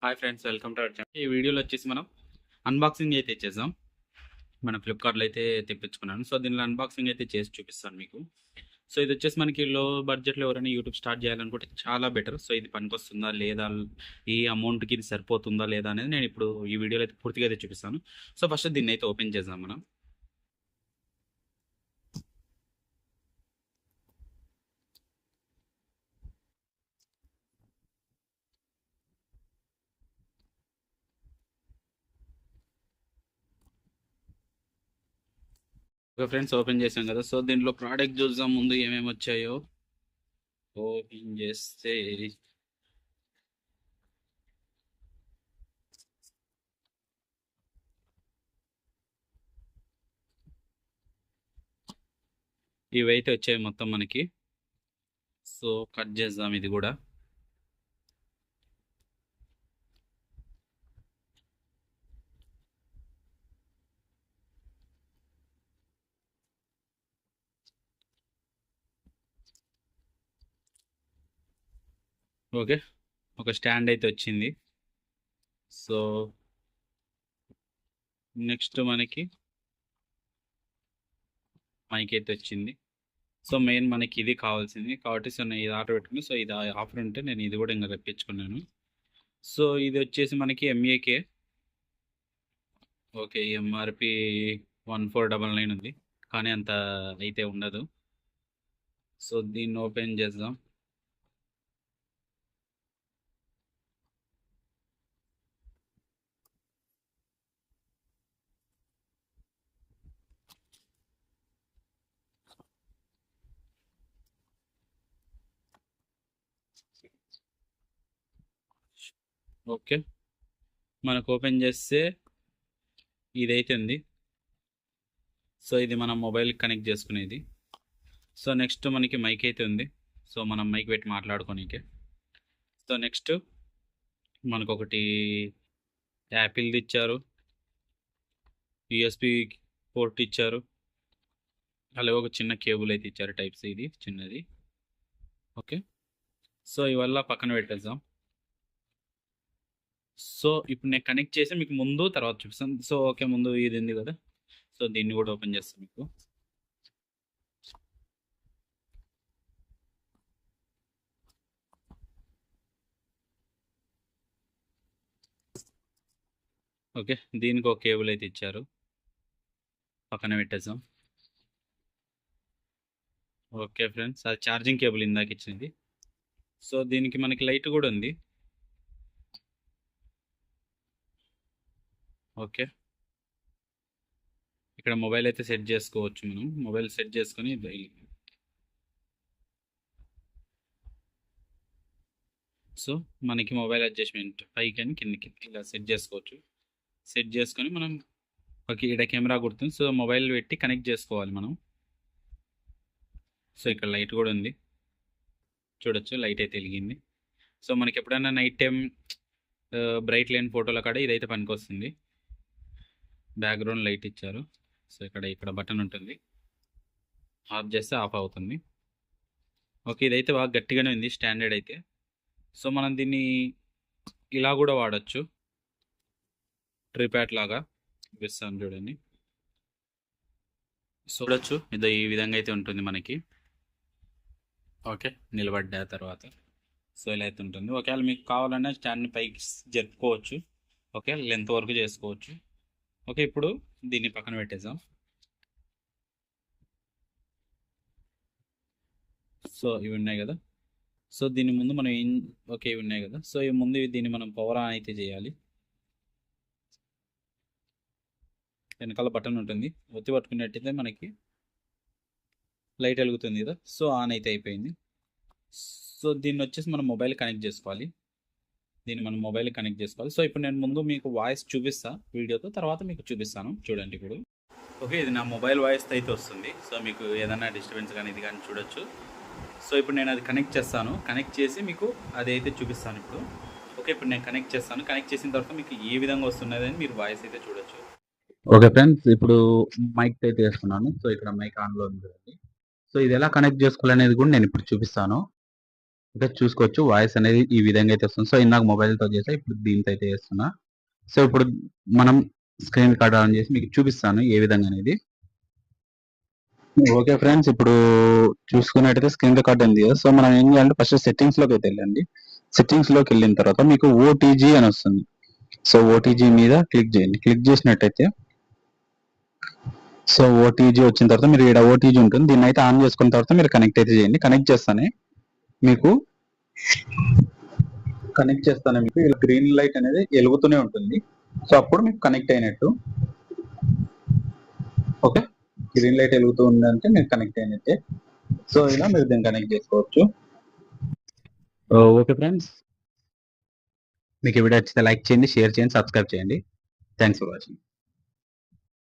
Hi friends, welcome to our channel. ఈ వీడియోలో వచ్చేసి మనం అన్బాక్సింగ్ అయితే చేద్దాం. మన ఫ్లిప్కార్ట్లో అయితే తెప్పించుకున్నాను. సో దీనిలో అన్బాక్సింగ్ అయితే చేసి చూపిస్తాను మీకు. సో ఇది వచ్చేసి మనకి లో బడ్జెట్లో ఎవరైనా యూట్యూబ్ స్టార్ట్ చేయాలనుకుంటే చాలా బెటర్. సో ఇది పనికొస్తుందా లేదా, ఈ అమౌంట్కి ఇది సరిపోతుందా లేదా అనేది నేను ఇప్పుడు ఈ వీడియోలో అయితే పూర్తిగా అయితే చూపిస్తాను. సో ఫస్ట్ దీన్ని అయితే ఓపెన్ చేద్దాం మనం. ఓకే ఫ్రెండ్స్, ఓపెన్ చేసాం కదా. సో దీంట్లో ప్రోడక్ట్ చూద్దాం ముందు ఏమేమి వచ్చాయో. ఓపెన్ చేస్తే ఇవైతే వచ్చాయి మొత్తం మనకి. సో కట్ చేద్దాం ఇది కూడా. ఓకే, ఒక స్టాండ్ అయితే వచ్చింది. సో నెక్స్ట్ మనకి మైక్ అయితే వచ్చింది. సో మెయిన్ మనకి ఇది కావాల్సింది కాబట్టి సో నేను ఇది ఆర్డర్ పెట్టుకుని, సో ఇది ఆఫర్ ఉంటే నేను ఇది కూడా ఇంకా తెప్పించుకున్నాను. సో ఇది వచ్చేసి మనకి ఎంఏకే. ఓకే, ఎంఆర్పి 1499 ఉంది, కానీ అంత అయితే ఉండదు. సో దీన్ని ఓపెన్ చేద్దాం. ఓకే, మనకు ఓపెన్ చేస్తే ఇదైతే ఉంది. సో ఇది మనం మొబైల్కి కనెక్ట్ చేసుకునేది. సో నెక్స్ట్ మనకి మైక్ అయితే ఉంది. సో మనం మైక్ పెట్టి మాట్లాడుకోనికే. సో నెక్స్ట్ మనకు ఒకటి యాపిల్ది ఇచ్చారు, యూఎస్బి పోర్ట్ ఇచ్చారు, అలాగే ఒక చిన్న కేబుల్ అయితే ఇచ్చారు, టైప్ సి ఇది చిన్నది. ఓకే, సో ఇవల్ల పక్కన పెట్టేద్దాం. సో ఇప్పుడు నేను కనెక్ట్ చేసి మీకు ముందు తర్వాత చూపిస్తాను. సో ఓకే, ముందు ఇది ఉంది కదా. సో దీన్ని కూడా ఓపెన్ చేస్తాను మీకు. ఓకే, దీనికి ఒక కేబుల్ అయితే ఇచ్చారు, పక్కన పెట్టేద్దాం. ఓకే ఫ్రెండ్స్, అది ఛార్జింగ్ కేబుల్ ఇందాక ఇచ్చింది. సో దీనికి మనకి లైట్ కూడా ఉంది. ఓకే, ఇక్కడ మొబైల్ అయితే సెట్ చేసుకోవచ్చు. మనం మొబైల్ సెట్ చేసుకొని సో మనకి మొబైల్ అడ్జస్ట్మెంట్ పైకి అని కిందకి ఇలా సెట్ చేసుకోవచ్చు. సెట్ చేసుకొని మనం ఓకే, ఇక్కడ కెమెరా గుర్తుంది. సో మొబైల్ పెట్టి కనెక్ట్ చేసుకోవాలి మనం. సో ఇక్కడ లైట్ కూడా ఉంది, చూడొచ్చు లైట్ అయితే వెలిగింది. సో మనకి ఎప్పుడైనా నైట్ టైం బ్రైట్ లేని ఫోటోల కాడ ఇదైతే పనికొస్తుంది. బ్యాక్గ్రౌండ్ లైట్ ఇచ్చారు. సో ఇక్కడ బటన్ ఉంటుంది, ఆఫ్ చేస్తే ఆఫ్ అవుతుంది. ఓకే, ఇదైతే బాగా గట్టిగానే ఉంది, స్టాండర్డ్ అయితే. సో మనం దీన్ని ఇలా కూడా వాడచ్చు, ట్రిప్యాట్ లాగా చూపిస్తాను చూడండి. చూడొచ్చు, ఇది ఈ విధంగా అయితే ఉంటుంది మనకి. ఓకే, నిలబడ్డా తర్వాత సో ఇలా అయితే ఉంటుంది. ఒకవేళ మీకు కావాలన్నా స్టాండ్ని పైకి జరుపుకోవచ్చు. ఓకే, లెంత్ వరకు చేసుకోవచ్చు. ఓకే, ఇప్పుడు దీన్ని పక్కన పెట్టేద్దాం. సో ఇవి ఉన్నాయి కదా. సో దీని ముందు మనం ఏం, ఓకే ఇవి ఉన్నాయి కదా. సో ఈ ముందు దీన్ని మనం పవర్ ఆన్ అయితే చేయాలి. వెనకాల బటన్ ఉంటుంది, ఒత్తి పట్టుకున్నట్టయితే మనకి లైట్ వెలుగుతుంది కదా. సో ఆన్ అయితే అయిపోయింది. సో దీన్ని వచ్చేసి మనం మొబైల్ కనెక్ట్ చేసుకోవాలి. దీన్ని మనం మొబైల్ కనెక్ట్ చేసుకోవాలి. సో ఇప్పుడు నేను ముందు మీకు వాయిస్ చూపిస్తా వీడియోతో, తర్వాత మీకు చూపిస్తాను చూడండి ఇప్పుడు. ఓకే, ఇది నా మొబైల్ వాయిస్ అయితే వస్తుంది. సో మీకు ఏదైనా డిస్టర్బెన్స్ కానీ ఇది కానీ చూడొచ్చు. సో ఇప్పుడు నేను అది కనెక్ట్ చేస్తాను, కనెక్ట్ చేసి మీకు అది అయితే చూపిస్తాను ఇప్పుడు. ఓకే, ఇప్పుడు నేను కనెక్ట్ చేస్తాను. కనెక్ట్ చేసిన తర్వాత మీకు ఏ విధంగా వస్తున్నది అని మీరు వాయిస్ అయితే చూడొచ్చు. ఓకే ఫ్రెండ్స్, ఇప్పుడు మైక్ అయితే వేస్తున్నాను. సో ఇక్కడ మైక్ ఆన్లో ఉంది. సో ఇది ఎలా కనెక్ట్ చేసుకోవాలనేది కూడా నేను ఇప్పుడు చూపిస్తాను. ఓకే, చూసుకోవచ్చు వాయిస్ అనేది ఈ విధంగా అయితే వస్తుంది. సో ఇందాక మొబైల్తో చేసా, ఇప్పుడు దీంతో అయితే చేస్తున్నా. సో ఇప్పుడు మనం స్క్రీన్ రికార్డ్ ఆన్ చేసి మీకు చూపిస్తాను ఏ విధంగా అనేది. ఓకే ఫ్రెండ్స్, ఇప్పుడు చూసుకున్నట్టయితే స్క్రీన్ రికార్డ్ ఉంది కదా. సో మనం ఏం చేయాలంటే ఫస్ట్ సెట్టింగ్స్ లోకి అయితే వెళ్ళండి. సెట్టింగ్స్ లోకి వెళ్ళిన తర్వాత మీకు ఓటీజీ అని వస్తుంది. సో ఓటీజీ మీద క్లిక్ చేయండి. క్లిక్ చేసినట్టయితే సో ఓటీజీ వచ్చిన తర్వాత మీరు ఇక్కడ ఓటీజీ ఉంటుంది, దీన్ని అయితే ఆన్ చేసుకున్న తర్వాత మీరు కనెక్ట్ అయితే చేయండి. కనెక్ట్ చేస్తానే మీకు ఇలా గ్రీన్ లైట్ అనేది వెలుగుతూనే ఉంటుంది. సో అప్పుడు మీకు కనెక్ట్ అయినట్టు. ఓకే, గ్రీన్ లైట్ వెలుగుతూ ఉందంటే మీరు కనెక్ట్ అయినట్టే. సో ఇలా మీరు దీన్ని కనెక్ట్ చేసుకోవచ్చు. ఓకే ఫ్రెండ్స్, మీకు ఈ వీడియో నచ్చితే లైక్ చేయండి, షేర్ చేయండి, సబ్స్క్రైబ్ చేయండి. Thanks for watching.